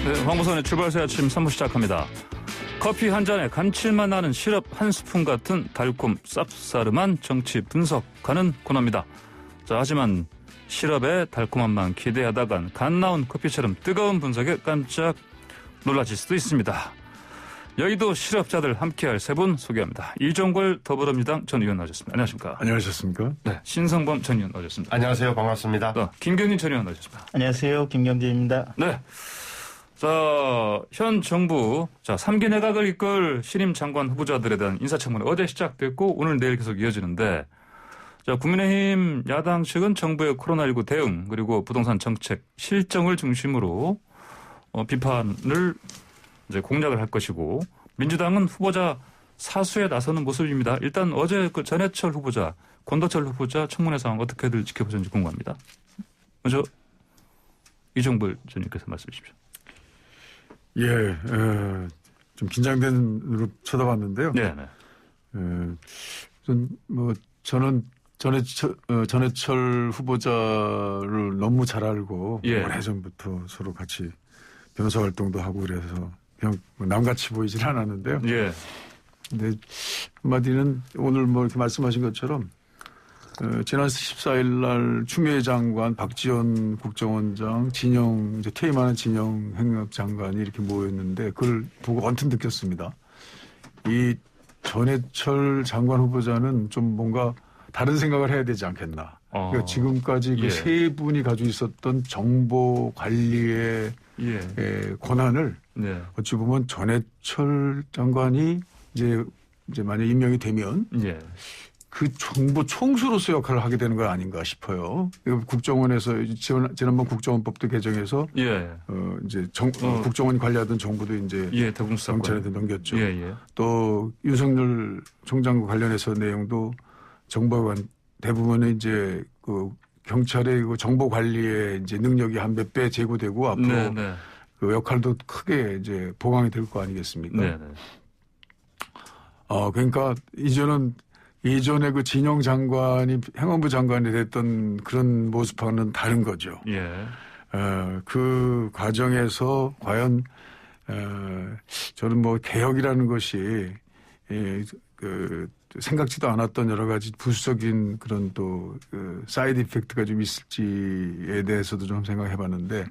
네, 황보선의 출발새 아침 3부 시작합니다. 커피 한 잔에 감칠맛 나는 시럽 한 스푼 같은 달콤 쌉싸름한 정치 분석하는 코너입니다. 자, 하지만 시럽의 달콤함만 기대하다간 갓 나온 커피처럼 뜨거운 분석에 깜짝 놀라실 수도 있습니다. 여의도 실업자들 함께할 세 분 소개합니다. 이종걸 더불어민주당 전 의원 나오셨습니다. 안녕하십니까? 안녕하셨습니까? 네, 신성범 전 의원 나오셨습니다. 안녕하세요. 반갑습니다. 김경진 전 의원 나오셨습니다. 안녕하세요. 김경진입니다. 네. 자, 현 정부, 3기 내각을 이끌 신임 장관 후보자들에 대한 인사청문회 어제 시작됐고 오늘 내일 계속 이어지는데, 자, 국민의힘 야당 측은 정부의 코로나19 대응 그리고 부동산 정책 실정을 중심으로 비판을 이제 공략을 할 것이고, 민주당은 후보자 사수에 나서는 모습입니다. 일단 어제 그 전해철 후보자, 권도철 후보자 청문회 상황 어떻게들 지켜보셨는지 궁금합니다. 먼저 이종걸 전님께서 말씀해 주십시오. 예, 좀 긴장된 눈으로 쳐다봤는데요. 네. 저는 전해철 후보자를 너무 잘 알고 오래전부터 서로 같이 변호사 활동도 하고 그래서 그냥 남같이 보이진 않았는데요. 예. 근데 한마디는 오늘 이렇게 말씀하신 것처럼 지난 14일 날 추미애 장관, 박지원 국정원장, 이제 퇴임하는 진영 행안장관이 이렇게 모였는데 그걸 보고 언뜻 느꼈습니다. 이 전해철 장관 후보자는 좀 뭔가 다른 생각을 해야 되지 않겠나. 그러니까 지금까지 그 세 분이 가지고 있었던 정보 관리의 권한을 어찌 보면 전해철 장관이 이제 만약 임명이 되면 그 정보 총수로서 역할을 하게 되는 거 아닌가 싶어요. 국정원에서 지난번 국정원법도 개정해서 이제 국정원이 관리하던 정보도 이제 경찰한테 넘겼죠. 또 윤석열 총장과 관련해서 내용도 정보관 대부분은 이제 그 경찰의 그 정보 관리에 이제 능력이 한 몇 배 제고되고 앞으로 그 역할도 크게 이제 보강이 될 거 아니겠습니까? 그러니까 예전에 그 진영 장관이 행안부 장관이 됐던 그런 모습과는 다른 거죠. 그 과정에서 과연 저는 개혁이라는 것이 생각지도 않았던 여러 가지 부수적인 그런 또 사이드 이펙트가 좀 있을지에 대해서도 좀 생각해 봤는데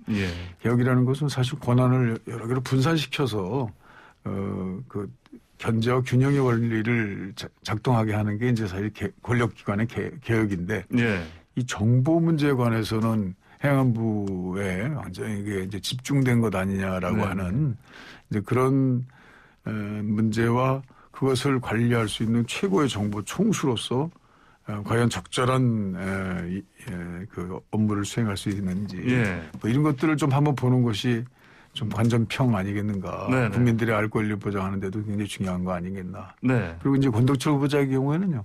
개혁이라는 것은 사실 권한을 여러 개로 분산시켜서 그 견제와 균형의 원리를 작동하게 하는 게 이제 사실 권력기관의 개혁인데 이 정보 문제에 관해서는 행안부에 완전히 이게 이제 집중된 것 아니냐라고 하는 이제 그런 문제와 그것을 관리할 수 있는 최고의 정보 총수로서 과연 적절한 그 업무를 수행할 수 있는지 이런 것들을 좀 한번 보는 것이 좀 관전평 아니겠는가. 국민들의 알 권리를 보장하는 데도 굉장히 중요한 거 아니겠나. 그리고 이제 권덕철 후보자의 경우에는요.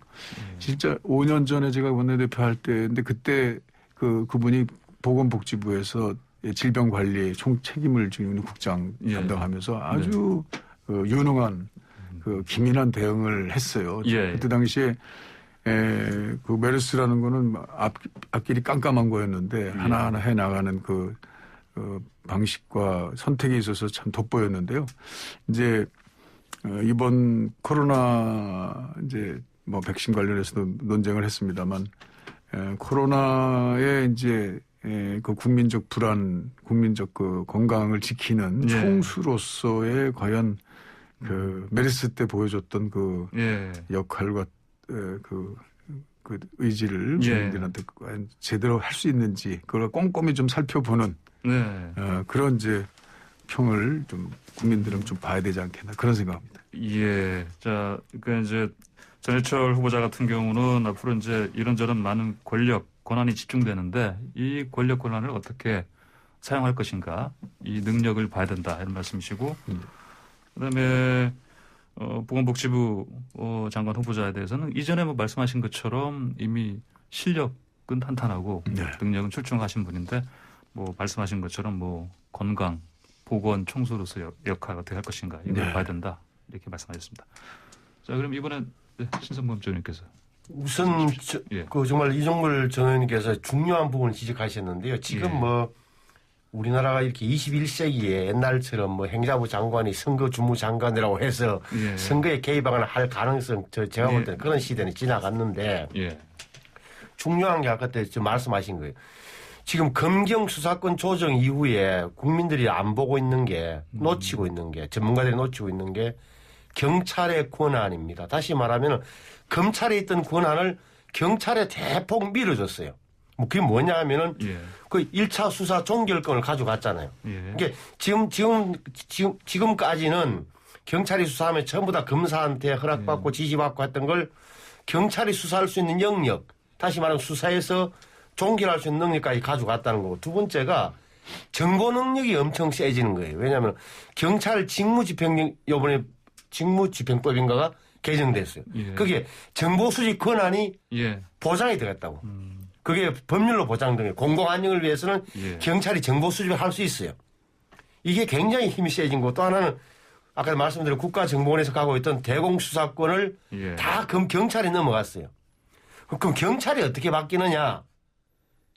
진짜 5년 전에 제가 원내대표 할 때인데 그때 그분이 보건복지부에서 질병관리 총 책임을 지고 있는 국장 담당하면서 아주 유능한 기민한 대응을 했어요. 그때 당시에 그 메르스라는 거는 앞길이 깜깜한 거였는데 하나하나 해 나가는 그 방식과 선택에 있어서 참 돋보였는데요. 이제 이번 코로나 이제 백신 관련해서도 논쟁을 했습니다만 코로나에 이제 그 국민적 불안, 국민적 그 건강을 지키는 총수로서의 과연 그 메르스 때 보여줬던 그 역할과 그 의지를 국민들한테 제대로 할 수 있는지 그걸 꼼꼼히 좀 살펴보는 그런 이제 평을 좀 국민들은 좀 봐야 되지 않겠나 그런 생각합니다. 자, 그러니까 이제 전해철 후보자 같은 경우는 앞으로 이제 이런저런 많은 권력 권한이 집중되는데 이 권력 권한을 어떻게 사용할 것인가 이 능력을 봐야 된다 이런 말씀이시고 그다음에 보건복지부 장관 후보자에 대해서는 이전에 말씀하신 것처럼 이미 실력은 탄탄하고 능력은 출중하신 분인데 말씀하신 것처럼 건강 보건 총수로서 역할 어떻게 할 것인가 이걸 봐야 된다 이렇게 말씀하셨습니다. 자, 그럼 이번엔 신성범 전 의원님께서 우선 정말 이종걸 전 의원님께서 중요한 부분을 지적하셨는데요. 지금 우리나라가 이렇게 21세기에 옛날처럼 뭐 행자부 장관이 선거 주무 장관이라고 해서 예. 선거에 개입하거나 할 가능성 제가 볼 때는 그런 시대는 지나갔는데 예. 중요한 게 아까 때 말씀하신 거예요. 지금 검경 수사권 조정 이후에 국민들이 안 보고 있는 게 놓치고 있는 게 전문가들이 놓치고 있는 게 경찰의 권한입니다. 다시 말하면 검찰에 있던 권한을 경찰에 대폭 밀어줬어요. 뭐 그게 뭐냐 하면은 예. 그 1차 수사 종결권을 가져갔잖아요. 예. 이게 지금까지는 경찰이 수사하면 전부 다 검사한테 허락받고 지시받고 했던 걸 경찰이 수사할 수 있는 영역, 다시 말하면 수사에서 종결할 수 있는 능력까지 가져갔다는 거고, 두 번째가 정보 능력이 엄청 세지는 거예요. 왜냐하면 경찰 직무집행 이번에 직무집행법인가가 개정됐어요. 예. 그게 정보 수집 권한이 예. 보장이 되겠다고. 그게 법률로 보장된 공공 안녕을 위해서는 예. 경찰이 정보 수집을 할 수 있어요. 이게 굉장히 힘이 세진 거고, 또 하나는 아까 말씀드린 국가정보원에서 가고 있던 대공수사권을 예. 다 경찰에 넘어갔어요. 그럼 경찰이 어떻게 바뀌느냐?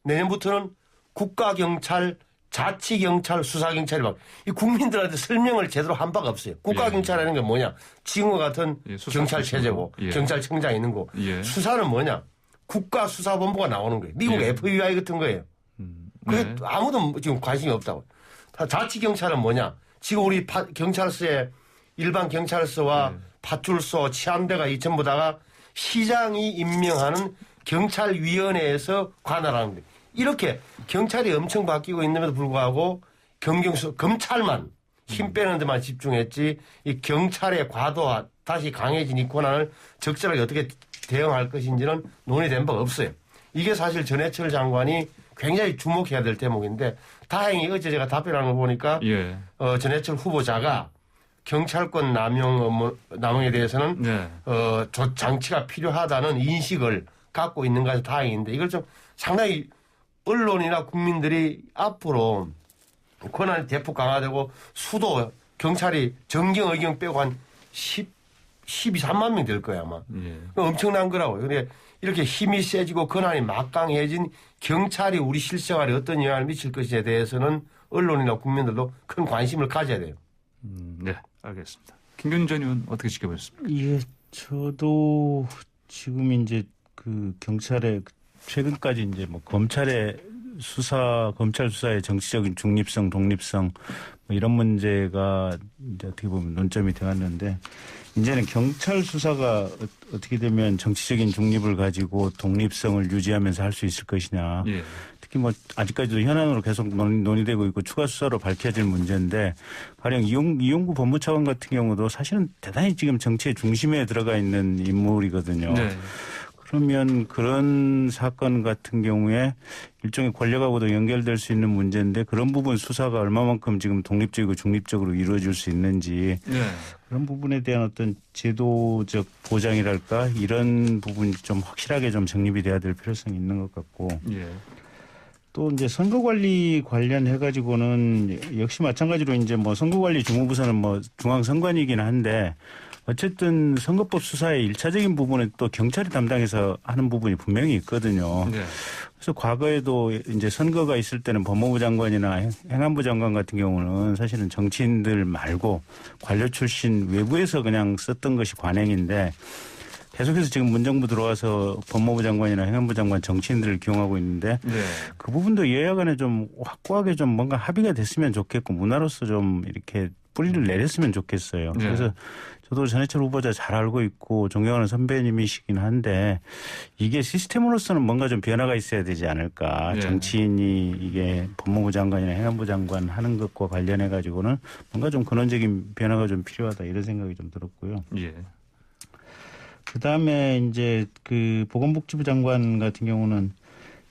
내년부터는 국가경찰, 자치경찰, 수사경찰이 이 국민들한테 설명을 제대로 한 바가 없어요. 국가경찰이라는 게 뭐냐? 지금과 같은 예, 경찰 체제고 예. 경찰청장이 있는 거. 예. 수사는 뭐냐? 국가수사본부가 나오는 거예요. 미국 예. FBI 같은 거예요. 그게 네. 아무도 지금 관심이 없다고. 자치경찰은 뭐냐? 지금 우리 경찰서에 일반 경찰서와 파출소, 치안대가 이 전부 다가 시장이 임명하는 경찰위원회에서 관할하는 거예요. 이렇게 경찰이 엄청 바뀌고 있는데도 불구하고 검찰만 힘 빼는 데만 집중했지 이 경찰의 과도화 다시 강해진 이 권한을 적절하게 어떻게 대응할 것인지는 논의된 바가 없어요. 이게 사실 전해철 장관이 굉장히 주목해야 될 대목인데 다행히 어제 제가 답변하는 거 보니까 예. 전해철 후보자가 경찰권 남용에 대해서는 네. 장치가 필요하다는 인식을 갖고 있는 것이 다행인데 이걸 좀 상당히 언론이나 국민들이 앞으로 권한이 대폭 강화되고 수도 경찰이 정경 의경 빼고 한 12~13만 명 될 거야 아마. 예. 엄청난 거라고요. 근데 이렇게 힘이 세지고 권한이 막강해진 경찰이 우리 실생활에 어떤 영향을 미칠 것에 대해서는 언론이나 국민들도 큰 관심을 가져야 돼요. 네, 알겠습니다. 김경진 전 의원 어떻게 지켜보셨습니까? 예, 저도 지금 이제 그 경찰의 최근까지 이제 뭐 검찰 수사의 정치적인 중립성, 독립성 뭐 이런 문제가 이제 어떻게 보면 논점이 되었는데 이제는 경찰 수사가 어떻게 되면 정치적인 중립을 가지고 독립성을 유지하면서 할 수 있을 것이냐. 예. 특히 뭐 아직까지도 현안으로 계속 논의되고 있고 추가 수사로 밝혀질 문제인데 가령 이용구 법무차관 같은 경우도 사실은 대단히 지금 정치의 중심에 들어가 있는 인물이거든요. 네. 그러면 그런 사건 같은 경우에 일종의 권력하고도 연결될 수 있는 문제인데 그런 부분 수사가 얼마만큼 지금 독립적이고 중립적으로 이루어질 수 있는지 네. 그런 부분에 대한 어떤 제도적 보장이랄까 이런 부분이 좀 확실하게 좀 정립이 돼야 될 필요성이 있는 것 같고 예. 또 이제 선거관리 관련해 가지고는 역시 마찬가지로 이제 뭐 선거관리 주무부서는 뭐 중앙선관위이긴 한데 어쨌든 선거법 수사의 1차적인 부분은 또 경찰이 담당해서 하는 부분이 분명히 있거든요. 네. 그래서 과거에도 이제 선거가 있을 때는 법무부 장관이나 행안부 장관 같은 경우는 사실은 정치인들 말고 관료 출신 외부에서 그냥 썼던 것이 관행인데 계속해서 지금 문정부 들어와서 법무부 장관이나 행안부 장관 정치인들을 기용하고 있는데 네. 그 부분도 여야 간에 좀 확고하게 좀 뭔가 합의가 됐으면 좋겠고 문화로서 좀 이렇게 뿌리를 내렸으면 좋겠어요. 네. 그래서 저도 전해철 후보자 잘 알고 있고 존경하는 선배님이시긴 한데 이게 시스템으로서는 뭔가 좀 변화가 있어야 되지 않을까. 네. 정치인이 이게 법무부 장관이나 행안부 장관 하는 것과 관련해 가지고는 뭔가 좀 근원적인 변화가 좀 필요하다 이런 생각이 좀 들었고요. 예. 그다음에 이제 그 보건복지부 장관 같은 경우는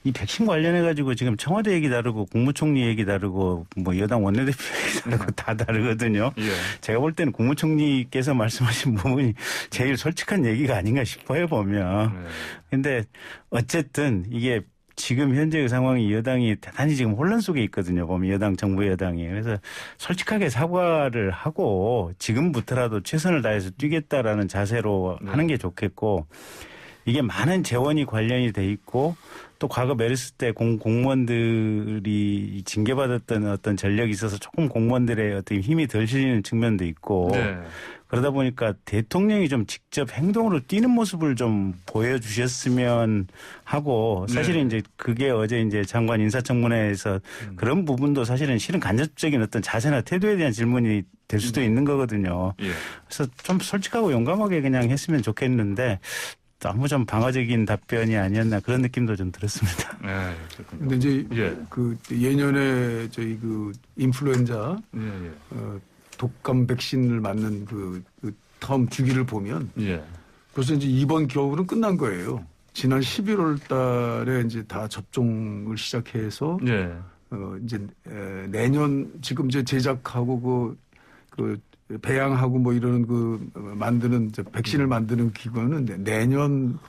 이 백신 관련해 가지고 지금 청와대 얘기 다르고 국무총리 얘기 다르고 뭐 여당 원내대표 얘기 다르고 다 다르거든요. 예. 제가 볼 때는 국무총리께서 말씀하신 부분이 제일 솔직한 얘기가 아닌가 싶어요 보면. 네. 근데 어쨌든 이게 지금 현재의 상황이 여당이 대단히 지금 혼란 속에 있거든요. 보면 여당 정부 여당이. 그래서 솔직하게 사과를 하고 지금부터라도 최선을 다해서 뛰겠다라는 자세로 하는 게 좋겠고 이게 많은 재원이 관련이 돼 있고 또 과거 메르스 때 공무원들이 징계받았던 어떤 전력이 있어서 조금 공무원들의 어떤 힘이 덜 실리는 측면도 있고 네. 그러다 보니까 대통령이 좀 직접 행동으로 뛰는 모습을 좀 보여주셨으면 하고 사실은 네. 이제 그게 어제 이제 장관 인사청문회에서 그런 부분도 사실은 실은 간접적인 어떤 자세나 태도에 대한 질문이 될 수도 있는 거거든요. 예. 그래서 좀 솔직하고 용감하게 그냥 했으면 좋겠는데 너무 좀 방어적인 답변이 아니었나 그런 느낌도 좀 들었습니다. 네, 그렇군요. 근데 이제 예. 그 예년에 저희 그 인플루엔자 독감 백신을 맞는 그 텀 주기를 보면 예. 벌써 이제 이번 겨울은 끝난 거예요. 지난 11월 달에 이제 다 접종을 시작해서 예. 이제 내년 지금 이제 제작하고 그 배양하고 뭐 이러는 그 만드는 이제 백신을 만드는 기관은 내년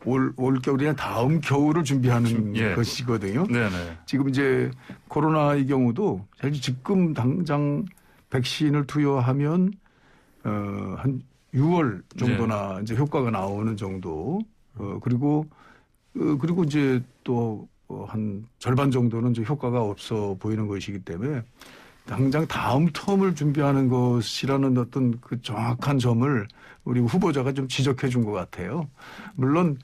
올 겨울이나 다음 겨울을 준비하는 예. 것이거든요. 네네. 지금 이제 코로나의 경우도 사실 지금 당장 백신을 투여하면 한 6월 정도나 이제 효과가 나오는 정도. 그리고 이제 또 한 절반 정도는 이제 효과가 없어 보이는 것이기 때문에 당장 다음 텀을 준비하는 것이라는 어떤 그 정확한 점을 우리 후보자가 좀 지적해 준 것 같아요. 물론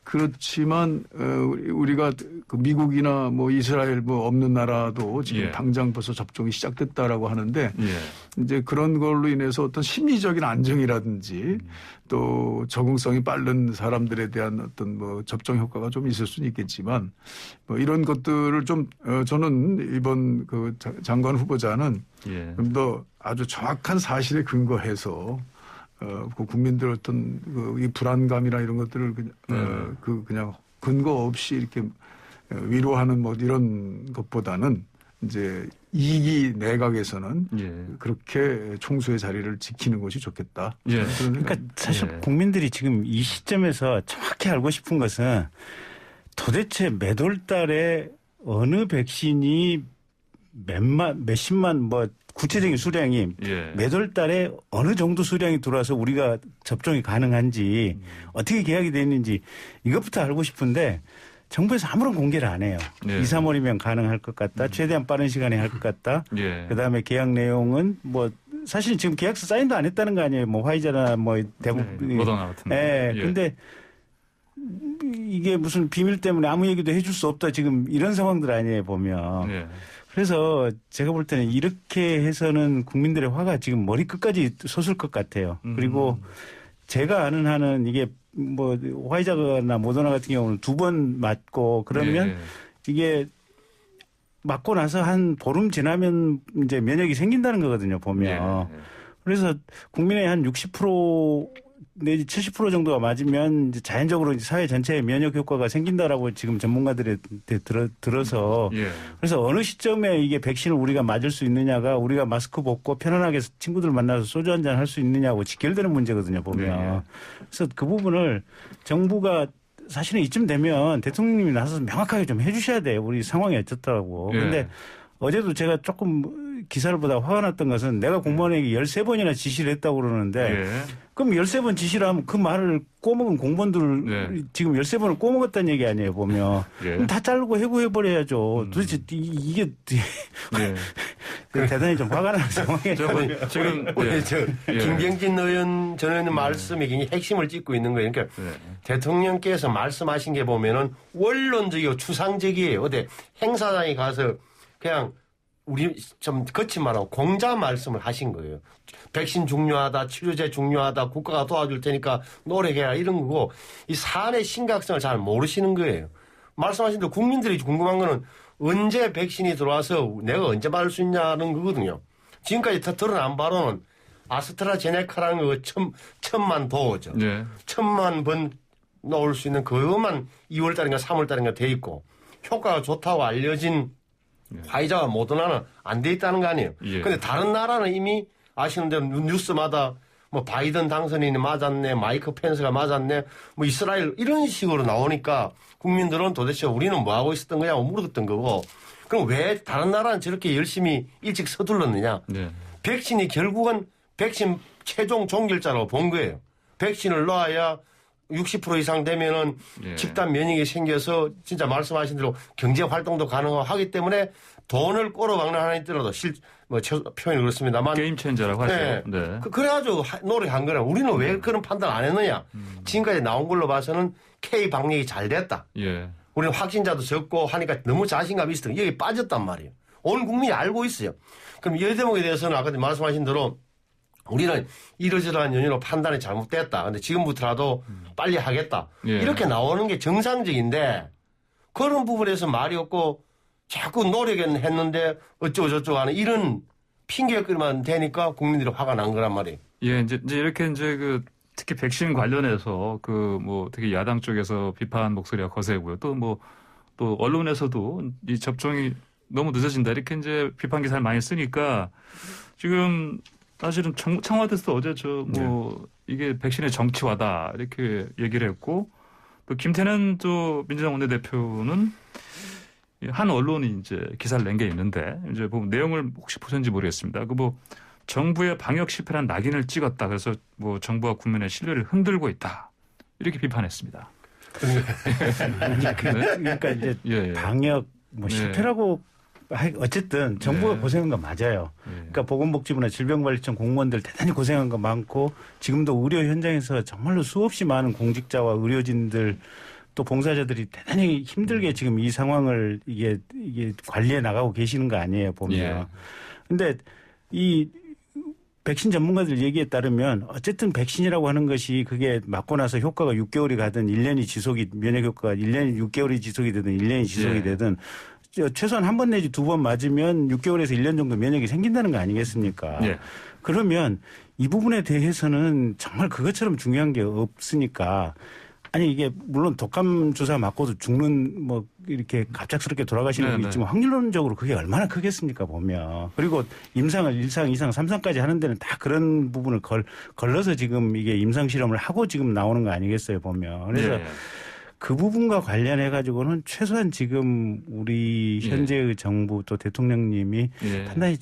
그렇지만 우리가 그 미국이나 뭐 이스라엘 뭐 없는 나라도 지금 예. 당장 벌써 접종이 시작됐다라고 하는데 예. 이제 그런 걸로 인해서 어떤 심리적인 안정이라든지 또 적응성이 빠른 사람들에 대한 어떤 뭐 접종 효과가 좀 있을 수는 있겠지만 뭐 이런 것들을 좀 저는 이번 그 장관 후보자는 예. 좀 더 아주 정확한 사실에 근거해서 그 국민들 어떤 이 불안감이나 이런 것들을 그냥 근거 없이 이렇게 위로하는 뭐 이런 것보다는 이제 이기 내각에서는 그렇게 총수의 자리를 지키는 것이 좋겠다. 예. 그러니까 사실 국민들이 지금 이 시점에서 정확히 알고 싶은 것은 도대체 몇 월 달에 어느 백신이 몇십만 뭐 구체적인 수량이 몇 월 달에 어느 정도 수량이 들어와서 우리가 접종이 가능한지 어떻게 계약이 되어 있는지 이것부터 알고 싶은데 정부에서 아무런 공개를 안 해요. 2, 3월이면 가능할 것 같다. 최대한 빠른 시간에 할 것 같다. 그다음에 계약 내용은 뭐 사실 지금 계약서 사인도 안 했다는 거 아니에요. 뭐 화이자나 뭐 대부분. 모더나 같은. 예. 근데 이게 무슨 비밀 때문에 아무 얘기도 해줄 수 없다. 지금 이런 상황들 아니에요 보면. 그래서 제가 볼 때는 이렇게 해서는 국민들의 화가 지금 머리끝까지 솟을 것 같아요. 그리고 제가 아는 한은 이게 뭐 화이자나 모더나 같은 경우는 2번 맞고 그러면 이게 맞고 나서 한 보름 지나면 이제 면역이 생긴다는 거거든요, 보면. 그래서 국민의 한 60% 내지 70% 정도가 맞으면 이제 자연적으로 이제 사회 전체에 면역 효과가 생긴다라고 지금 전문가들이 들어서 그래서 어느 시점에 이게 백신을 우리가 맞을 수 있느냐가 우리가 마스크 벗고 편안하게 친구들 만나서 소주 한잔 할 수 있느냐고 직결되는 문제거든요, 보면. 그래서 그 부분을 정부가 사실은 이쯤 되면 대통령님이 나서서 명확하게 좀 해 주셔야 돼요. 우리 상황이 어떻다고. 그런데 어제도 제가 조금 기사를 보다 화가 났던 것은 내가 공무원에게 13번이나 지시를 했다고 그러는데 그럼 13번 지시를 하면 그 말을 꼬먹은 공무원들 지금 13번을 꼬먹었다는 얘기 아니에요, 보면. 그럼 다 자르고 해고해버려야죠. 도대체 이게 대단히 좀 화가 나는 상황이에요. 지금 김경진 의원 전 의원의 말씀이 굉장히 핵심을 짚고 있는 거예요. 그러니까 대통령께서 말씀하신 게 보면은 원론적이고 추상적이에요. 어디 행사장에 가서 그냥 우리 좀 거친 말하고 공자 말씀을 하신 거예요. 백신 중요하다, 치료제 중요하다, 국가가 도와줄 테니까 노력해라 이런 거고 이 사안의 심각성을 잘 모르시는 거예요. 말씀하신 대로 국민들이 궁금한 거는 언제 백신이 들어와서 내가 언제 맞을 수 있냐는 거거든요. 지금까지 드러난 바로는 아스트라제네카라는 거 1,000만 도어죠. 1,000만 번 넣을 수 있는 그것만 2월 달인가 3월 달인가 돼 있고 효과가 좋다고 알려진 화이자와 모더나는 안 돼 있다는 거 아니에요. 근데 다른 나라는 이미 아시는 대로 뉴스마다 뭐 바이든 당선인이 맞았네, 마이크 펜스가 맞았네, 뭐 이스라엘 이런 식으로 나오니까 국민들은 도대체 우리는 뭐 하고 있었던 거냐고 물었던 거고 그럼 왜 다른 나라는 저렇게 열심히 일찍 서둘렀느냐. 백신이 결국은 백신 최종 종결자라고 본 거예요. 백신을 놔야 60% 이상 되면은 예. 집단 면역이 생겨서 진짜 말씀하신 대로 경제 활동도 가능하기 때문에 돈을 꼬로박는 하나 있더라도 표현이 그렇습니다만 게임 체인저라고 하죠. 네. 네. 그래가지고 노력한 거라 우리는 왜 그런 판단 안 했느냐. 지금까지 나온 걸로 봐서는 K 방역이 잘 됐다. 예. 우리는 확진자도 적고 하니까 너무 자신감이 있었던 여기 빠졌단 말이에요. 온 국민이 알고 있어요. 그럼 이 대목에 대해서는 아까 말씀하신 대로 우리는 이러저러한 연유로 판단이 잘못됐다. 근데 지금부터라도 빨리 하겠다. 예. 이렇게 나오는 게 정상적인데 그런 부분에서 말이 없고 자꾸 노력은 했는데 어쩌고 저쩌고 하는 이런 핑계거리만 되니까 국민들이 화가 난 거란 말이에요. 예, 이제 이렇게 이제 특히 백신 관련해서 특히 야당 쪽에서 비판 목소리가 거세고요. 또 언론에서도 이 접종이 너무 늦어진다. 이렇게 이제 비판 기사를 많이 쓰니까 지금 사실은 청와대에서 어제 이게 백신의 정치화다. 이렇게 얘기를 했고 또 김태년 또 민주당 원내대표는 한 언론이 이제 기사를 낸 게 있는데 이제 내용을 혹시 보셨는지 모르겠습니다. 정부의 방역 실패란 낙인을 찍었다. 그래서 정부와 국민의 신뢰를 흔들고 있다. 이렇게 비판했습니다. 그러니까 이제 방역 실패라고 어쨌든 정부가 고생한 거 맞아요. 그러니까 보건복지부나 질병관리청 공무원들 대단히 고생한 거 많고 지금도 의료 현장에서 정말로 수없이 많은 공직자와 의료진들 또 봉사자들이 대단히 힘들게 지금 이 상황을 이게 관리해 나가고 계시는 거 아니에요, 보면. 근데 이 백신 전문가들 얘기에 따르면 어쨌든 백신이라고 하는 것이 그게 맞고 나서 효과가 6개월이 가든 1년이 면역 효과가 1년이 6개월이 지속이 되든 1년이 지속이 되든 최소한 한 번 내지 두 번 맞으면 6개월에서 1년 정도 면역이 생긴다는 거 아니겠습니까? 그러면 이 부분에 대해서는 정말 그것처럼 중요한 게 없으니까 아니 이게 물론 독감 주사 맞고도 죽는 이렇게 갑작스럽게 돌아가시는 분이 있지만 확률론적으로 그게 얼마나 크겠습니까 보면. 그리고 임상을 1상, 2상, 3상까지 하는 데는 다 그런 부분을 걸러서 지금 이게 임상 실험을 하고 지금 나오는 거 아니겠어요 보면. 그래서 그 부분과 관련해 가지고는 최소한 지금 우리 현재의 정부 또 대통령님이 판단이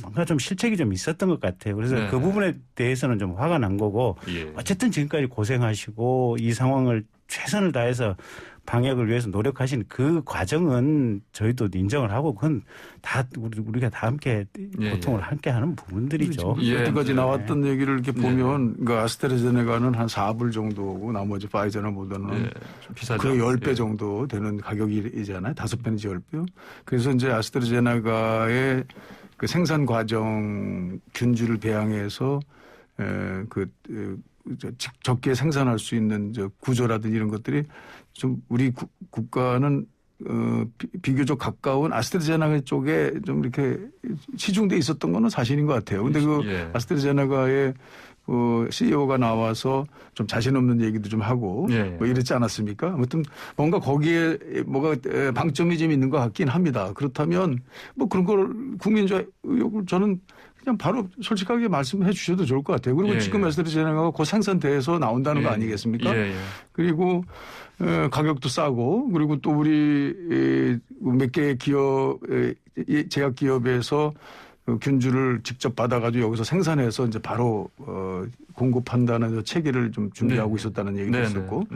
뭔가 좀 실책이 좀 있었던 것 같아요. 그래서 그 부분에 대해서는 좀 화가 난 거고 어쨌든 지금까지 고생하시고 이 상황을 최선을 다해서 방역을 위해서 노력하신 그 과정은 저희도 인정을 하고 그건 다 우리가 다 함께 고통을 함께 하는 부분들이죠. 여태까지 나왔던 얘기를 이렇게 보면 그러니까 아스트라제네카는 한 4불 정도고 나머지 파이저나 모더나는 좀 비싸죠. 그 10배 정도 되는 가격이잖아요. 5배는지 10배요. 그래서 이제 아스트라제네카의 그 생산 과정 균주를 배양해서 적게 생산할 수 있는 구조라든지 이런 것들이 좀 우리 국가는 비교적 가까운 아스트라제네카 쪽에 좀 이렇게 치중돼 있었던 거는 사실인 것 같아요. 근데 아스트라제네카의 CEO가 나와서 좀 자신 없는 얘기도 좀 하고 이랬지 않았습니까? 아무튼 뭔가 거기에 뭐가 방점이 좀 있는 것 같긴 합니다. 그렇다면 그런 걸 국민적 의혹을 저는 그냥 바로 솔직하게 말씀해 주셔도 좋을 것 같아요. 그리고 지금 아스트라제네카가 곧 생산돼서 나온다는 거 아니겠습니까? 그리고 가격도 싸고 그리고 또 우리 몇 개의 제약 기업에서 균주를 직접 받아가지고 여기서 생산해서 이제 바로 공급한다는 체계를 좀 준비하고 있었다는 얘기도 있었고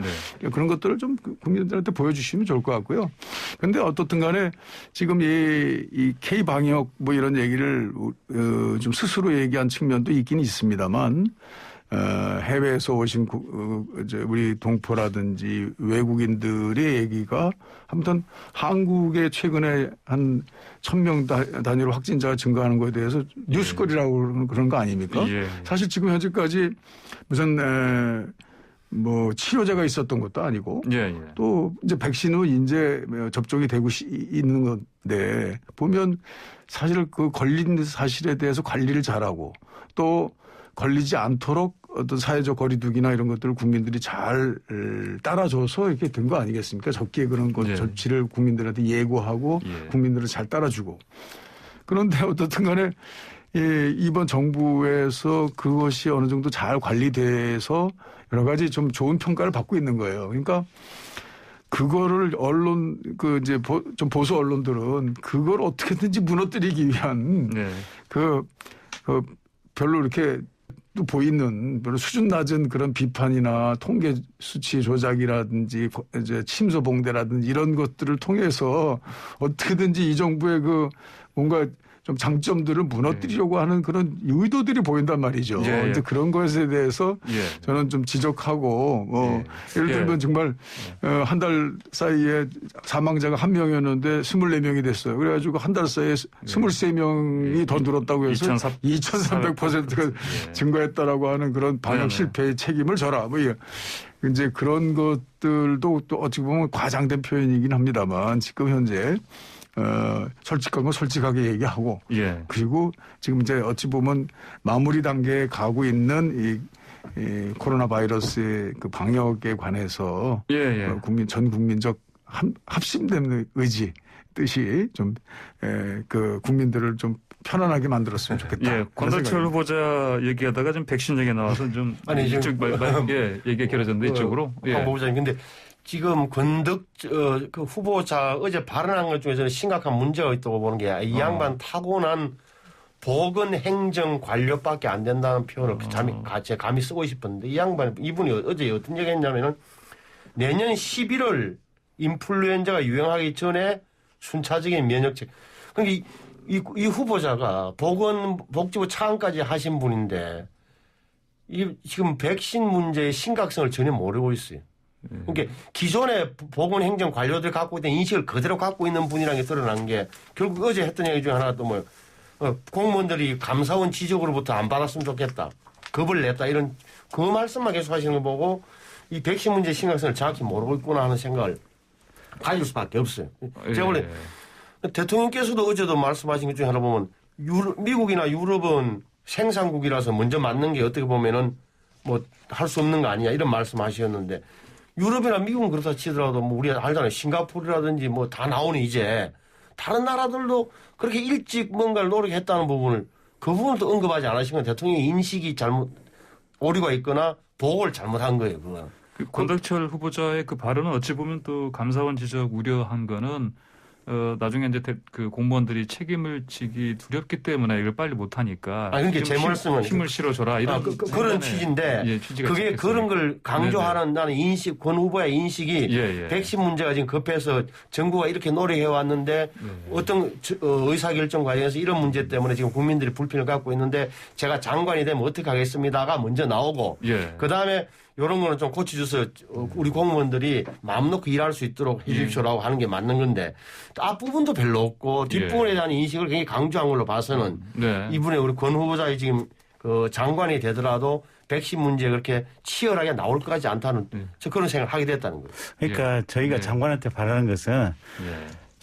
그런 것들을 좀 국민들한테 보여주시면 좋을 것 같고요. 그런데 어떻든 간에 지금 이 K 방역 이런 얘기를 좀 스스로 얘기한 측면도 있긴 있습니다만 해외에서 오신 우리 동포라든지 외국인들의 얘기가 아무튼 한국에 최근에 한 1,000명 단위로 확진자가 증가하는 것에 대해서 뉴스거리라고 그런 거 아닙니까? 사실 지금 현재까지 무슨 치료제가 있었던 것도 아니고 또 이제 백신은 이제 접종이 되고 있는 건데 보면 사실 그 걸린 사실에 대해서 관리를 잘하고 또 걸리지 않도록 어떤 사회적 거리두기나 이런 것들을 국민들이 잘 따라줘서 이렇게 된 거 아니겠습니까? 적기에 그런 것 조치를 국민들한테 예고하고 국민들을 잘 따라주고. 그런데 어떻든 간에 이번 정부에서 그것이 어느 정도 잘 관리돼서 여러 가지 좀 좋은 평가를 받고 있는 거예요. 그러니까 그거를 좀 보수 언론들은 그걸 어떻게든지 무너뜨리기 위한 별로 이렇게 아직도 보이는 별로 수준 낮은 그런 비판이나 통계 수치 조작이라든지 이제 침소봉대라든지 이런 것들을 통해서 어떻게든지 이 정부의 그 뭔가 좀 장점들을 무너뜨리려고 하는 그런 의도들이 보인단 말이죠. 그런데 그런 것에 대해서 저는 좀 지적하고 예를 들면 정말 한 달 사이에 사망자가 1명이었는데 24명이 됐어요. 그래가지고 한 달 사이에 23명이 더 늘었다고 해서 2,300%가 증가했다라고 하는 그런 방역 실패의 책임을 져라. 뭐 이제 그런 것들도 또 어찌 보면 과장된 표현이긴 합니다만 지금 현재 솔직한 건 솔직하게 얘기하고 그리고 지금 이제 어찌 보면 마무리 단계에 가고 있는 이 코로나 바이러스의 그 방역에 관해서 전 국민적 합심된 의지 뜻이 좀 그 국민들을 좀 편안하게 만들었으면 좋겠다. 권덕철 후보자 얘기하다가 좀 백신 얘기 나와서 좀 아니 이쪽 얘기가 길어졌는데 이쪽으로. 박 후보자님 근데 지금 그 후보자 어제 발언한 것 중에서는 심각한 문제가 있다고 보는 게 이 양반 타고난 보건 행정 관료밖에 안 된다는 표현을 제가 감히 쓰고 싶었는데 이분이 어제 어떤 얘기 했냐면은 내년 11월 인플루엔자가 유행하기 전에 순차적인 면역책. 그러니까 이 후보자가 보건복지부 차관까지 하신 분인데 지금 백신 문제의 심각성을 전혀 모르고 있어요. 그러니까 기존의 보건행정 관료들 갖고 있던 인식을 그대로 갖고 있는 분이라는 게 드러난 게 결국 어제 했던 얘기 중에 하나 또 뭐 공무원들이 감사원 지적으로부터 안 받았으면 좋겠다. 겁을 냈다. 이런 그 말씀만 계속 하시는 거 보고 이 백신 문제의 심각성을 정확히 모르고 있구나 하는 생각을 가질 수밖에 없어요. 제가 원래 대통령께서도 어제도 말씀하신 것 중에 하나 보면 미국이나 유럽은 생산국이라서 먼저 맞는 게 어떻게 보면은 뭐 할 수 없는 거 아니냐 이런 말씀하셨는데 유럽이나 미국은 그렇다 치더라도 뭐 우리가 알잖아요. 싱가포르라든지 뭐 다 나오니 이제 다른 나라들도 그렇게 일찍 뭔가를 노력했다는 부분을 그 부분을 또 언급하지 않으신 건 대통령의 인식이 오류가 있거나 보고를 잘못한 거예요. 그건. 권덕철 후보자의 그 발언은 어찌 보면 또 감사원 지적 우려한 거는 나중에 이제 그 공무원들이 책임을 지기 두렵기 때문에 이걸 빨리 못 하니까. 그러니까 제 말씀은 힘을 실어줘라 이런 그런 취지인데 그게 그런 걸 강조하는 나는 인식 권 후보의 인식이 백신 문제가 지금 급해서 정부가 이렇게 노력해 왔는데 어떤 의사결정 과정에서 이런 문제 때문에 지금 국민들이 불편을 갖고 있는데 제가 장관이 되면 어떻게 하겠습니다가 먼저 나오고 그 다음에 이런 거는 좀 고쳐줘서 우리 공무원들이 마음 놓고 일할 수 있도록 해 주십시오라고 하는 게 맞는 건데 앞부분도 별로 없고 뒷부분에 대한 인식을 굉장히 강조한 걸로 봐서는 이분의 우리 권 후보자의 지금 그 장관이 되더라도 백신 문제가 그렇게 치열하게 나올 것 같지 않다는 그런 생각을 하게 됐다는 거예요. 그러니까 저희가 장관한테 바라는 것은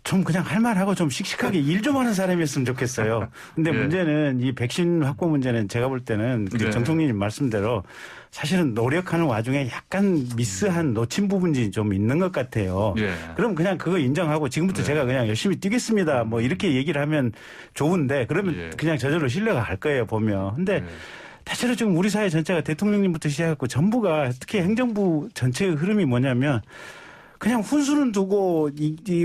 좀 그냥 할 말하고 좀 씩씩하게 일 좀 하는 사람이었으면 좋겠어요. 근데 문제는 이 백신 확보 문제는 제가 볼 때는 그 정 총리님 말씀대로 사실은 노력하는 와중에 약간 미스한 놓친 부분이 좀 있는 것 같아요. 그럼 그냥 그거 인정하고 지금부터 제가 그냥 열심히 뛰겠습니다. 뭐 이렇게 얘기를 하면 좋은데 그러면 그냥 저절로 신뢰가 갈 거예요 보면. 근데 대체로 지금 우리 사회 전체가 대통령님부터 시작했고 전부가 특히 행정부 전체의 흐름이 뭐냐면 그냥 훈수는 두고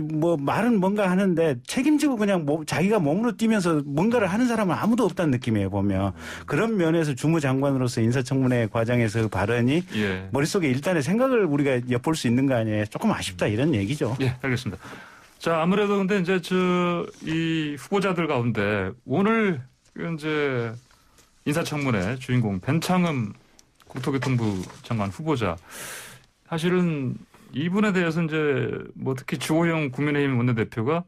뭐 말은 뭔가 하는데 책임지고 그냥 자기가 몸으로 뛰면서 뭔가를 하는 사람은 아무도 없다는 느낌이에요 보면. 그런 면에서 주무장관으로서 인사청문회 과정에서 그 발언이 머릿속에 일단의 생각을 우리가 엿볼 수 있는 거 아니에요. 조금 아쉽다 이런 얘기죠. 알겠습니다. 자 아무래도 근데 이제 이 후보자들 가운데 오늘 이제 인사청문회 주인공 변창흠 국토교통부 장관 후보자 사실은 이분에 대해서 이제 뭐 특히 주호영 국민의힘 원내대표가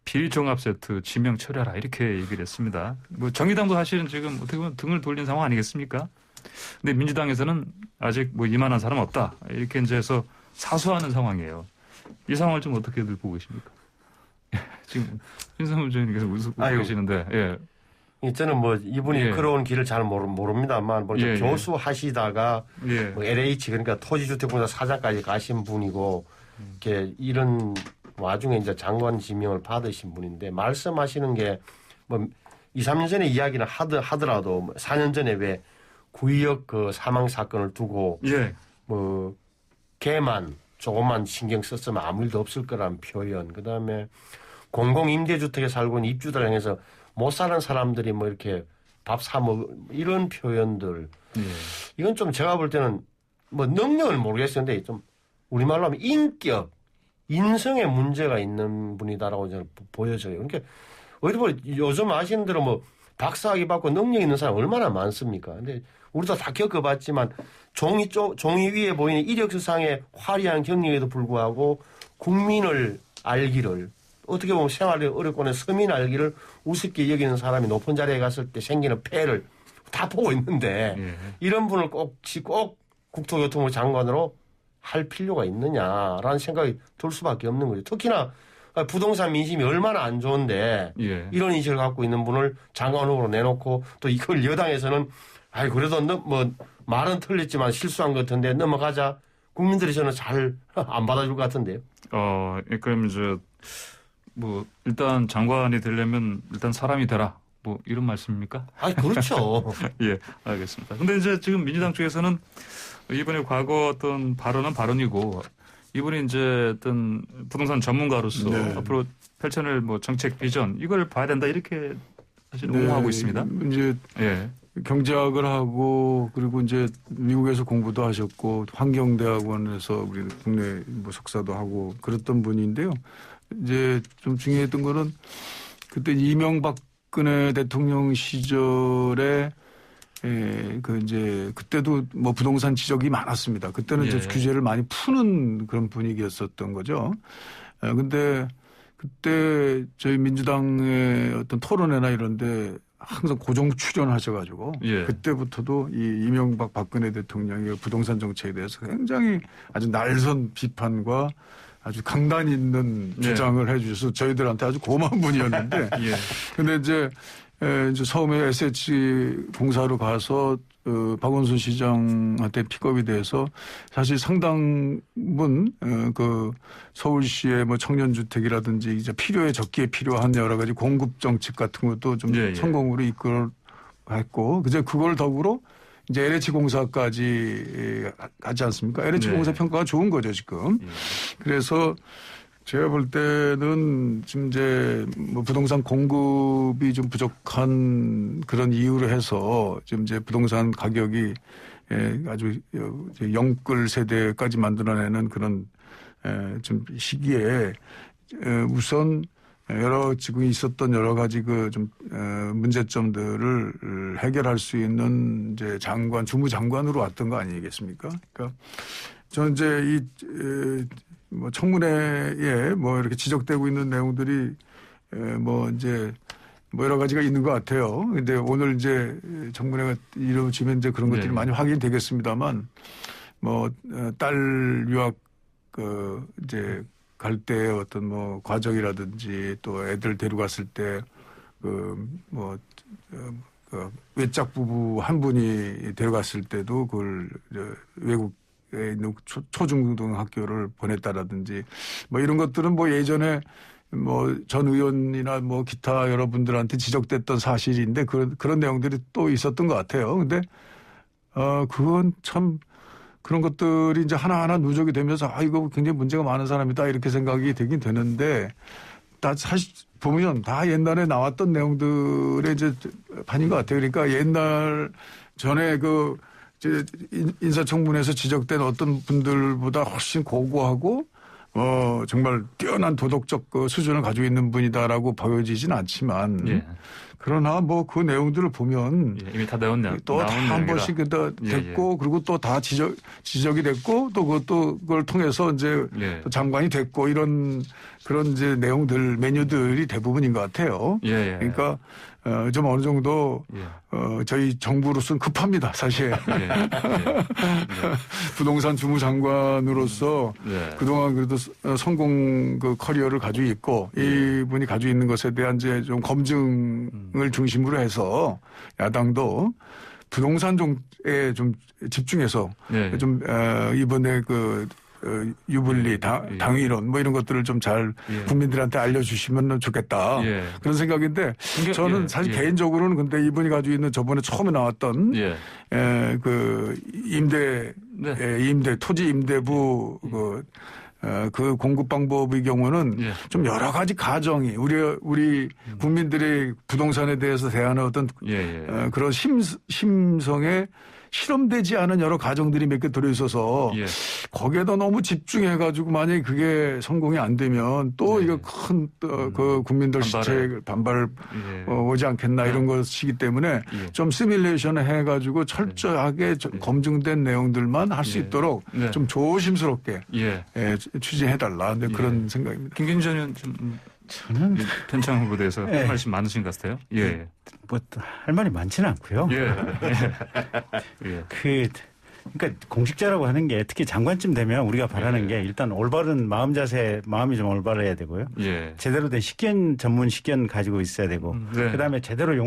비리 종합 세트 지명 처리하라 이렇게 얘기를 했습니다. 뭐 정의당도 사실은 지금 어떻게 보면 등을 돌린 상황 아니겠습니까? 근데 민주당에서는 아직 뭐 이만한 사람 없다 이렇게 이제 해서 사수하는 상황이에요. 이 상황을 좀 어떻게들 보고 계십니까? 지금 신성훈 의원님께서 웃고 계시는데 저는 뭐 이분이 걸어온 길을 잘 모릅니다만 뭐 교수하시다가 뭐 LH 그러니까 토지주택공사 사장까지 가신 분이고 이렇게 이런 와중에 이제 장관 지명을 받으신 분인데 말씀하시는 게 뭐 2, 3년 전에 이야기는 하더라도 4년 전에 왜 구의역 그 사망 사건을 두고 뭐 걔만 조금만 신경 썼으면 아무 일도 없을 거라는 표현 그다음에 공공임대주택에 살고 있는 입주자를 향해서 못 사는 사람들이 뭐 이렇게 밥 사 먹 이런 표현들 예. 이건 좀 제가 볼 때는 뭐 능력을 모르겠었는데 좀 우리말로 하면 인격, 인성에 문제가 있는 분이다라고 저는 보여져요. 그러니까 어디 보면 요즘 아시는 대로 뭐 박사학위 받고 능력 있는 사람 얼마나 많습니까? 근데 우리도 다 겪어봤지만 종이 위에 보이는 이력서상의 화려한 경력에도 불구하고 국민을 알기를 어떻게 보면 생활이 어렵거나 서민 알기를 우습게 여기는 사람이 높은 자리에 갔을 때 생기는 폐를 다 보고 있는데 예. 이런 분을 꼭 국토교통부 장관으로 할 필요가 있느냐라는 생각이 들 수밖에 없는 거죠. 특히나 부동산 민심이 얼마나 안 좋은데 예. 이런 인식을 갖고 있는 분을 장관 후보로 내놓고 또 이걸 여당에서는 아이 그래도 뭐 말은 틀렸지만 실수한 것 같은데 넘어가자. 국민들이 저는 잘 안 받아줄 것 같은데요. 그럼 이제 뭐 일단 장관이 되려면 일단 사람이 되라. 뭐 이런 말씀입니까? 아 그렇죠. 예, 알겠습니다. 근데 이제 지금 민주당 쪽에서는 이번에 과거 어떤 발언은 발언이고 이분이 이제 어떤 부동산 전문가로서 네. 앞으로 펼쳐낼 뭐 정책 비전 이걸 봐야 된다 이렇게 사실 네, 옹호하고 있습니다. 이제 예. 경제학을 하고 그리고 이제 미국에서 공부도 하셨고 환경대학원에서 우리 국내 뭐 석사도 하고 그랬던 분인데요. 이제 좀 중요했던 거는 그때 이명박근혜 대통령 시절에 그 이제 그때도 뭐 부동산 지적이 많았습니다. 그때는 이제 예. 규제를 많이 푸는 그런 분위기였었던 거죠. 근데 그때 저희 민주당의 어떤 토론회나 이런데 항상 고정 출연하셔가지고 예. 그때부터도 이 이명박 박근혜 대통령의 부동산 정책에 대해서 굉장히 아주 날선 비판과 아주 강단 있는 주장을 해주셔서 저희들한테 아주 고마운 분이었는데 예. 근데 이제 처음에 SH 공사로 가서 박원순 시장한테 픽업이 돼서 사실 상당분 그 서울시의 뭐 청년주택이라든지 이제 필요에 적기에 필요한 여러 가지 공급 정책 같은 것도 좀 성공으로 이끌어갔고 그제 그걸 더불어 이제 LH 공사까지 하지 않습니까? LH 공사 평가가 좋은 거죠 지금. 그래서 제가 볼 때는 지금 이제 뭐 부동산 공급이 좀 부족한 그런 이유로 해서 지금 이제 부동산 가격이 아주 영끌 세대까지 만들어내는 그런 좀 시기에 우선 지금 있었던 여러 가지 그 좀 문제점들을 해결할 수 있는 이제 주무장관으로 왔던 거 아니겠습니까? 그러니까 저는 이제 뭐 청문회에 뭐 이렇게 지적되고 있는 내용들이 뭐 이제 뭐 여러 가지가 있는 것 같아요. 근데 오늘 이제 청문회가 이루어지면 이제 그런 것들이 많이 확인되겠습니다만 뭐 딸 유학 이제 갈 때 어떤 뭐 과정이라든지 또 애들 데려갔을 때 외짝 부부 한 분이 데려갔을 때도 그걸 외국 있는 초중등학교를 보냈다라든지 뭐 이런 것들은 뭐 예전에 뭐 전 의원이나 뭐 기타 여러분들한테 지적됐던 사실인데 그런 내용들이 또 있었던 것 같아요. 근데 그건 참 그런 것들이 이제 하나하나 누적이 되면서 이거 굉장히 문제가 많은 사람이다 이렇게 생각이 되긴 되는데 다 사실 보면 다 옛날에 나왔던 내용들의 이제 반인 것 같아요. 그러니까 옛날 전에 인사청문회에서 지적된 어떤 분들보다 훨씬 고고하고 정말 뛰어난 도덕적 수준을 가지고 있는 분이다라고 보여지진 않지만 그러나 뭐 그 내용들을 보면 이미 다 나온 또 다 한 번씩 됐고 그리고 또 다 지적이 됐고 또 그걸 통해서 이제 또 장관이 됐고 이런 그런 이제 내용들 메뉴들이 대부분인 것 같아요. 그러니까 좀 어느 정도 저희 정부로서는 급합니다, 사실. 부동산 주무장관으로서 그동안 그래도 성공 커리어를 가지고 있고 이분이 가지고 있는 것에 대한 이제 좀 검증을 중심으로 해서 야당도 부동산 좀에 좀 집중해서 좀 이번에 유불리 당위론 뭐 이런 것들을 좀 잘 국민들한테 알려주시면 좋겠다 그런 생각인데 저는 사실 개인적으로는 근데 이분이 가지고 있는 저번에 처음에 나왔던 그 토지 임대부 그 공급 방법의 경우는 예. 좀 여러 가지 가정이 우리 국민들의 부동산에 대해서 대하는 어떤 그런 심성에 실험되지 않은 여러 가정들이 몇 개 들어있어서 예. 거기에다 너무 집중해가지고 만약에 그게 성공이 안 되면 또 이거 큰 그 국민들 시체 반발 오지 않겠나 이런 것이기 때문에 좀 시뮬레이션을 해가지고 철저하게 검증된 내용들만 할 수 있도록 좀 조심스럽게 추진해달라 그런 생각입니다. 김경진 의원 좀 저는 변창 후보에 대해서 할 말씀 많으신 것 같아요. 예. 뭐 할 말이 많지는 않고요. 그러니까 공직자라고 하는 게 특히 장관쯤 되면 우리가 바라는 게 일단 올바른 마음 자세, 마음이 좀 올바라야 되고요. 제대로 된 식견, 전문 식견 가지고 있어야 되고 그다음에 제대로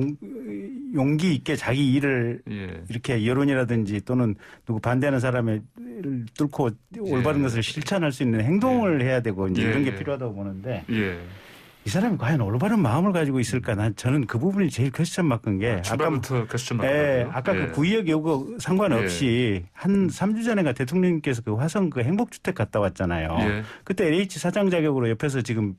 용기 있게 자기 일을 이렇게 여론이라든지 또는 누구 반대하는 사람을 뚫고 올바른 것을 실천할 수 있는 행동을 해야 되고 이제 이런 게 필요하다고 보는데 이 사람이 과연 올바른 마음을 가지고 있을까? 저는 그 부분이 제일 퀘스천 마크인 게 출발부터 퀘스천 마크고요. 아까 그 구의역 요구 상관없이 한 3주 전에가 대통령님께서 그 화성 그 행복주택 갔다 왔잖아요. 그때 LH 사장 자격으로 옆에서 지금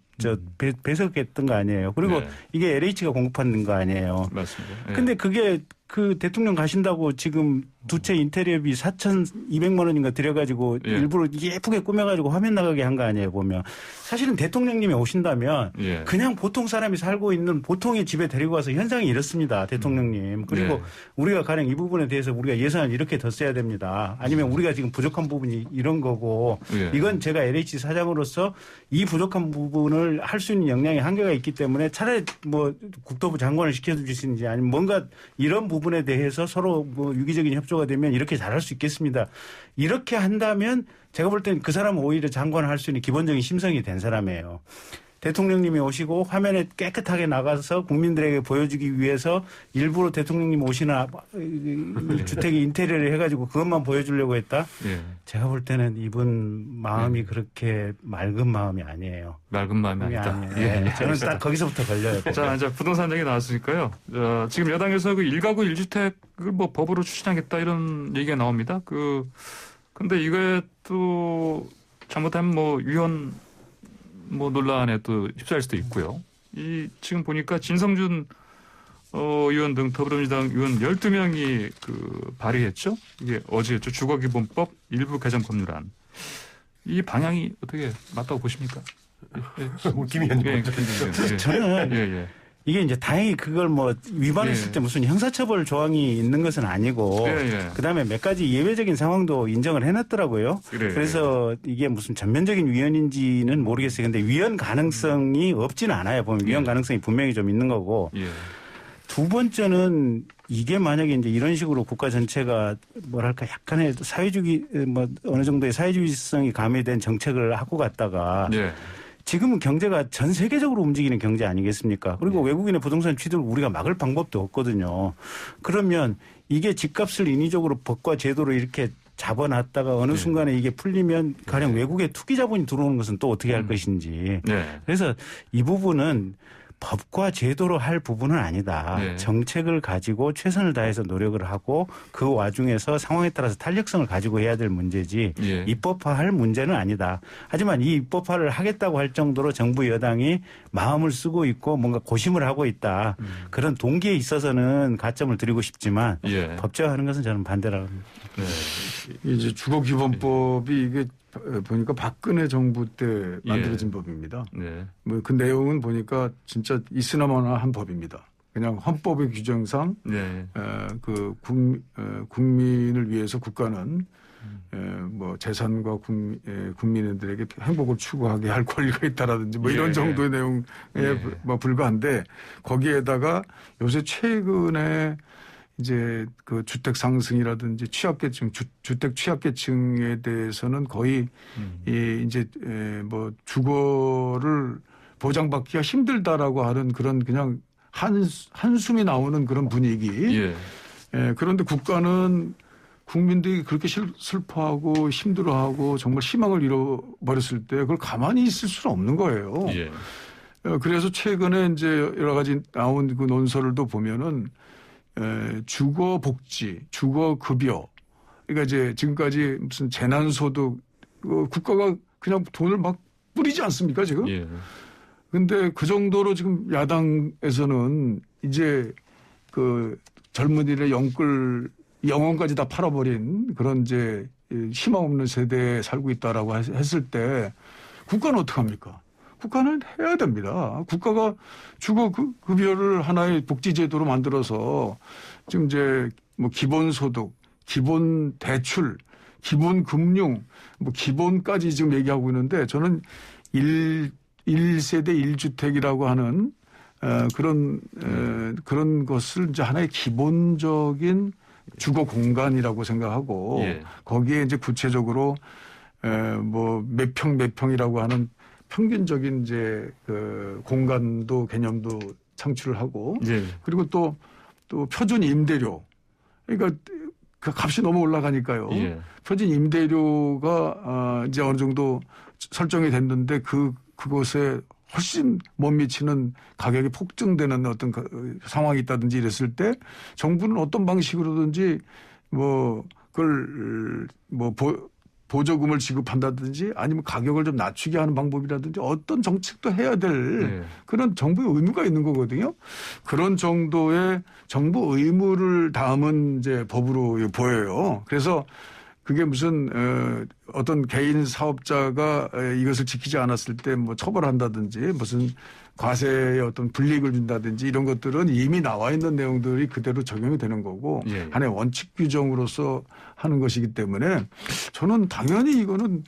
배석했던 거 아니에요. 그리고 이게 LH가 공급하는 거 아니에요. 맞습니다. 근데 그게 그 대통령 가신다고 지금 두 채 인테리어비 4,200만 원인가 들여가지고 일부러 예쁘게 꾸며가지고 화면 나가게 한 거 아니에요, 보면. 사실은 대통령님이 오신다면 그냥 보통 사람이 살고 있는 보통의 집에 데리고 와서 현상이 이렇습니다, 대통령님. 그리고 우리가 가령 이 부분에 대해서 우리가 예산을 이렇게 더 써야 됩니다. 아니면 우리가 지금 부족한 부분이 이런 거고 이건 제가 LH 사장으로서 이 부족한 부분을 할 수 있는 역량의 한계가 있기 때문에 차라리 뭐 국토부 장관을 시켜주시는지 아니면 뭔가 이런 부분에 대해서 서로 뭐 유기적인 협조가 되면 이렇게 잘할 수 있겠습니다. 이렇게 한다면 제가 볼 땐 그 사람은 오히려 장관을 할 수 있는 기본적인 심성이 된 사람이에요. 대통령님이 오시고 화면에 깨끗하게 나가서 국민들에게 보여주기 위해서 일부러 대통령님 오시나 주택의 인테리어를 해가지고 그것만 보여주려고 했다. 제가 볼 때는 이분 마음이 그렇게 맑은 마음이 아니에요. 맑은 마음이 아니다. 저는 딱 거기서부터 걸려요. 자, 이제 부동산 얘기 나왔으니까요. 지금 여당에서 그 1가구 1주택을 뭐 법으로 추진하겠다 이런 얘기가 나옵니다. 근데 이게 또 잘못하면 뭐 위헌 논란에 또 휩싸일 수도 있고요. 지금 보니까 진성준 의원 등 더불어민주당 의원 12명이 발의했죠. 이게 어제였죠. 주거기본법 일부 개정 법률안. 이 방향이 어떻게 맞다고 보십니까? 김 의원님. 저는 이게 이제 다행히 그걸 뭐 위반했을 때 무슨 형사처벌 조항이 있는 것은 아니고 그다음에 몇 가지 예외적인 상황도 인정을 해놨더라고요. 그래서 이게 무슨 전면적인 위헌인지는 모르겠어요. 근데 위헌 가능성이 없지는 않아요. 보면 위헌 가능성이 분명히 좀 있는 거고. 두 번째는 이게 만약에 이제 이런 식으로 국가 전체가 뭐랄까 약간의 사회주의 뭐 어느 정도의 사회주의성이 가미된 정책을 하고 갔다가 지금은 경제가 전 세계적으로 움직이는 경제 아니겠습니까? 그리고 외국인의 부동산 취득을 우리가 막을 방법도 없거든요. 그러면 이게 집값을 인위적으로 법과 제도로 이렇게 잡아놨다가 어느 순간에 이게 풀리면 가령 외국의 투기 자본이 들어오는 것은 또 어떻게 할 것인지. 그래서 이 부분은 법과 제도로 할 부분은 아니다. 정책을 가지고 최선을 다해서 노력을 하고 그 와중에서 상황에 따라서 탄력성을 가지고 해야 될 문제지 입법화할 문제는 아니다. 하지만 이 입법화를 하겠다고 할 정도로 정부 여당이 마음을 쓰고 있고 뭔가 고심을 하고 있다. 그런 동기에 있어서는 가점을 드리고 싶지만 법제화하는 것은 저는 반대라고 합니다. 이제 주거기본법이 이게 보니까 박근혜 정부 때 만들어진 법입니다. 뭐 그 내용은 보니까 진짜 있으나마나 한 법입니다. 그냥 헌법의 규정상 국민을 위해서 국가는 뭐 재산과 국민들에게 행복을 추구하게 할 권리가 있다라든지 뭐 이런 정도의 내용에 뭐 불과한데 거기에다가 요새 최근에 이제 그 주택 상승이라든지 취약계층, 주택 취약계층에 대해서는 거의 이제 뭐 주거를 보장받기가 힘들다라고 하는 그런 그냥 한숨이 나오는 그런 분위기. 그런데 국가는 국민들이 그렇게 슬퍼하고 힘들어하고 정말 희망을 잃어버렸을 때 그걸 가만히 있을 수는 없는 거예요. 그래서 최근에 이제 여러 가지 나온 그 논설도 보면은 주거 복지, 주거 급여. 그러니까 이제 지금까지 무슨 재난소득 국가가 그냥 돈을 막 뿌리지 않습니까 지금? 예. 근데 그 정도로 지금 야당에서는 이제 그 젊은이들의 영혼까지 다 팔아버린 그런 이제 희망 없는 세대에 살고 있다라고 했을 때 국가는 어떡합니까? 국가는 해야 됩니다. 국가가 주거 급여를 하나의 복지제도로 만들어서 지금 이제 뭐 기본소득, 기본 대출, 기본 금융, 뭐 기본까지 지금 얘기하고 있는데 저는 1세대 1주택이라고 하는 그런 것을 이제 하나의 기본적인 주거 공간이라고 생각하고 예. 거기에 이제 구체적으로 뭐 몇 평이라고 하는 평균적인 이제 그 공간도 개념도 창출을 하고 예. 그리고 또 표준 임대료 그러니까 그 값이 너무 올라가니까요. 예. 표준 임대료가 이제 어느 정도 설정이 됐는데 그곳에 훨씬 못 미치는 가격이 폭증되는 어떤 상황이 있다든지 이랬을 때 정부는 어떤 방식으로든지 뭐 그걸 뭐 보조금을 지급한다든지 아니면 가격을 좀 낮추게 하는 방법이라든지 어떤 정책도 해야 될 그런 정부의 의무가 있는 거거든요. 그런 정도의 정부 의무를 담은 이제 법으로 보여요. 그래서 그게 무슨 어떤 개인 사업자가 이것을 지키지 않았을 때 뭐 처벌한다든지 무슨 과세의 어떤 불이익을 준다든지 이런 것들은 이미 나와 있는 내용들이 그대로 적용이 되는 거고 예. 하나의 원칙 규정으로서 하는 것이기 때문에 저는 당연히 이거는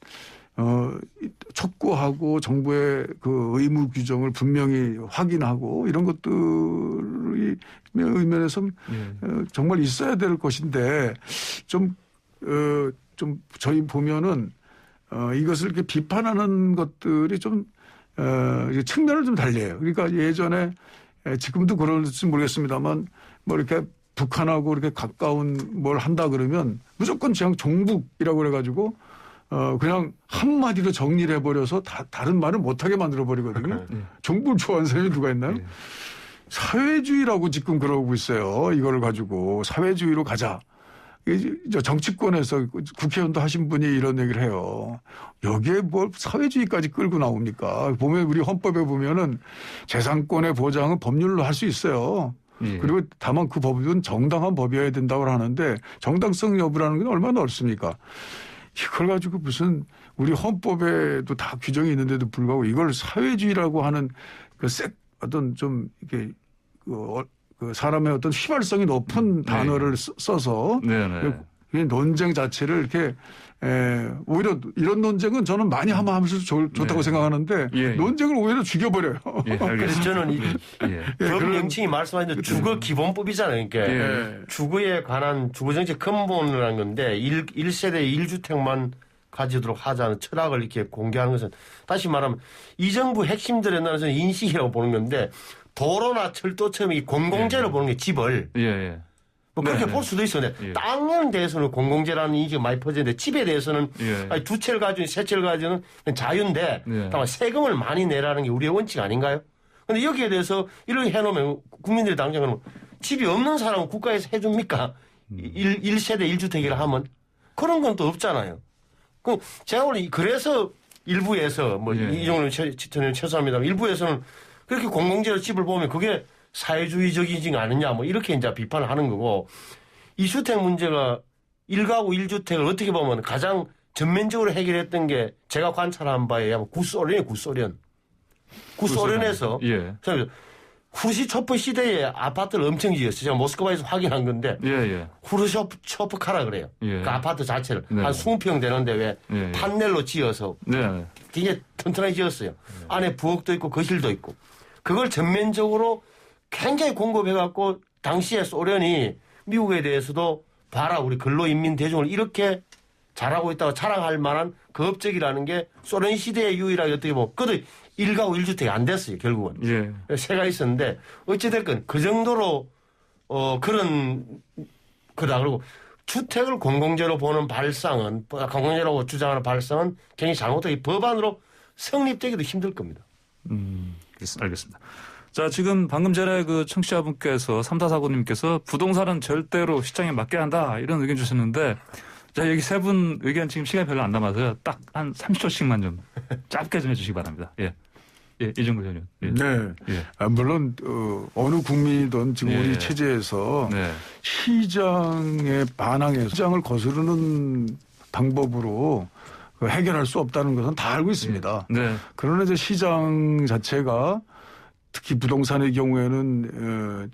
촉구하고 정부의 그 의무 규정을 분명히 확인하고 이런 것들이 의면에서 정말 있어야 될 것인데 좀 저희 보면은 이것을 이렇게 비판하는 것들이 좀 측면을 좀 달리해요. 그러니까 예전에 지금도 그럴지 모르겠습니다만 뭐 이렇게 북한하고 이렇게 가까운 뭘 한다 그러면 무조건 그냥 종북이라고 그래가지고 그냥 한마디로 정리를 해버려서 다른 말을 못하게 만들어버리거든요. 종북을 좋아하는 사람이 누가 있나요? 사회주의라고 지금 그러고 있어요. 이거를 가지고 사회주의로 가자. 정치권에서 국회의원도 하신 분이 이런 얘기를 해요. 여기에 뭘 사회주의까지 끌고 나옵니까? 보면 우리 헌법에 보면은 재산권의 보장은 법률로 할 수 있어요. 그리고 다만 그 법은 정당한 법이어야 된다고 하는데 정당성 여부라는 건 얼마나 어렵습니까? 이걸 가지고 무슨 우리 헌법에도 다 규정이 있는데도 불구하고 이걸 사회주의라고 하는 어떤 좀 이렇게 그 사람의 어떤 휘발성이 높은 단어를 써서 논쟁 자체를 이렇게 오히려 이런 논쟁은 저는 많이 하면서 좋다고 생각하는데 논쟁을 오히려 죽여버려요. 그래서 저는 법 명칭이 말씀하신 대로 주거 기본법이잖아요. 그러니까 주거에 관한 주거정책 근본이라는 건데 1세대 1주택만 가지도록 하자는 철학을 이렇게 공개하는 것은 다시 말하면 이 정부 핵심들에 나는 저는 인식이라고 보는 건데 도로나 철도처럼 이 공공재로 보는 게 집을 뭐 그렇게 볼 수도 있었는데 땅에 대해서는 공공재라는 인식이 많이 퍼지는데 집에 대해서는 아니, 두 채를 가지고 세 채를 가지고는 자유인데 다만 세금을 많이 내라는 게 우리의 원칙 아닌가요? 그런데 여기에 대해서 이렇게 해놓으면 국민들이 당장은 집이 없는 사람은 국가에서 해줍니까? 1세대 1주택이라 하면 그런 건 또 없잖아요. 그럼 제가 오늘 그래서 일부에서 뭐 이종훈 저는 최소합니다만 일부에서는 그렇게 공공재로 집을 보면 그게 사회주의적이지 않느냐 뭐 이렇게 이제 비판을 하는 거고 이 주택 문제가 1가구 1주택을 어떻게 보면 가장 전면적으로 해결했던 게 제가 관찰한 바에 의하면 구소련이에요. 구소련에서 후르시 초프 시대에 아파트를 엄청 지었어요. 제가 모스크바에서 확인한 건데 후르쇼프카라 그래요. 그 아파트 자체를 한 20평 되는데 왜 판넬로 지어서 굉장히 튼튼하게 지었어요. 안에 부엌도 있고 거실도 있고 그걸 전면적으로 굉장히 공급해갖고 당시에 소련이 미국에 대해서도 봐라 우리 근로인민 대중을 이렇게 잘하고 있다고 자랑할 만한 그 업적이라는 게 소련 시대의 유일하게 어떻게 보면 그것도 1가구 1주택이 안 됐어요 결국은. 새가 있었는데 어찌됐건 그 정도로 그런 거다. 그리고 주택을 공공재로 보는 발상은 공공재라고 주장하는 발상은 굉장히 잘못되게 법안으로 성립되기도 힘들 겁니다. 알겠습니다. 자, 지금 방금 전에 그 청취자분께서 3449님께서 부동산은 절대로 시장에 맡겨야 한다 이런 의견 주셨는데 자, 여기 세 분 의견 지금 시간이 별로 안 남아서요. 딱 한 30초씩만 좀 짧게 좀 해주시기 바랍니다. 예. 예, 이종걸 전 의원. 예. 네. 예. 물론 어느 국민이든 지금 예. 우리 체제에서 네. 시장에 반항해서 시장을 거스르는 방법으로 해결할 수 없다는 것은 다 알고 있습니다. 네. 그러나 이제 시장 자체가 특히 부동산의 경우에는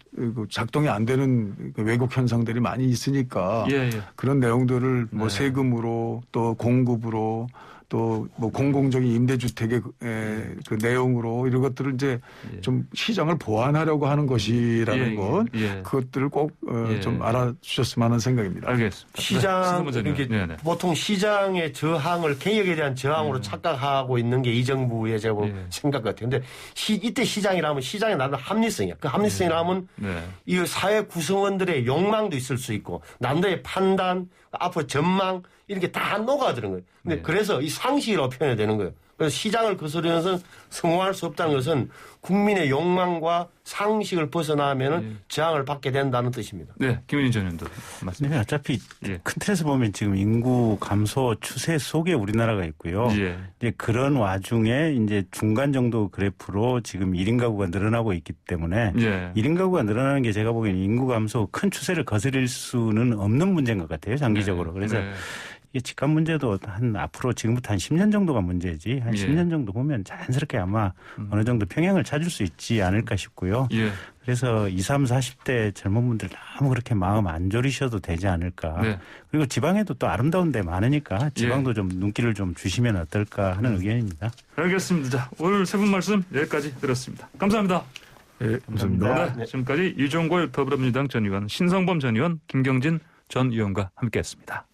작동이 안 되는 왜곡 현상들이 많이 있으니까 예, 예. 그런 내용들을 뭐 네. 세금으로 또 공급으로 또 뭐 공공적인 임대주택의 그 내용으로 이런 것들을 이제 예. 좀 시장을 보완하려고 하는 것이라는 예, 것 예. 그것들을 꼭 좀 예. 알아주셨으면 하는 생각입니다. 알겠습니다. 시장 네, 이렇게 네네. 보통 시장의 저항을 개혁에 대한 저항으로 착각하고 있는 게 이 정부의 제가 예. 생각 같아요. 근데 이때 시장이라면 시장에 나는 합리성이야. 그 합리성이라면 네. 이 사회 구성원들의 욕망도 있을 수 있고 남들의 판단, 앞으로 전망 이런 게 다 녹아드는 거예요. 근데 네. 그래서 이 상식이라고 표현해야 되는 거예요. 그래서 시장을 거스르면서 성공할 수 없다는 것은 국민의 욕망과 상식을 벗어나면은 저항을 받게 된다는 뜻입니다. 네, 김은희 전 의원도 말씀. 네, 어차피 예. 큰 틀에서 보면 지금 인구 감소 추세 속에 우리나라가 있고요. 예. 이제 그런 와중에 이제 중간 정도 그래프로 지금 1인 가구가 늘어나고 있기 때문에 예. 1인 가구가 늘어나는 게 제가 보기에는 인구 감소 큰 추세를 거스릴 수는 없는 문제인 것 같아요. 장기적으로. 그래서 네. 이 집값 문제도 한 앞으로 지금부터 한 10년 정도가 문제지 한 예. 10년 정도 보면 자연스럽게 아마 어느 정도 평행을 찾을 수 있지 않을까 싶고요. 예. 그래서 20, 30, 40대 젊은 분들 너무 그렇게 마음 안 졸이셔도 되지 않을까. 네. 그리고 지방에도 또 아름다운 데 많으니까 지방도 좀 눈길을 좀 주시면 어떨까 하는 의견입니다. 알겠습니다. 자, 오늘 세 분 말씀 여기까지 들었습니다. 감사합니다. 예, 감사합니다. 네, 지금까지 이종걸 더불어민주당 전 의원, 신성범 전 의원, 김경진 전 의원과 함께했습니다.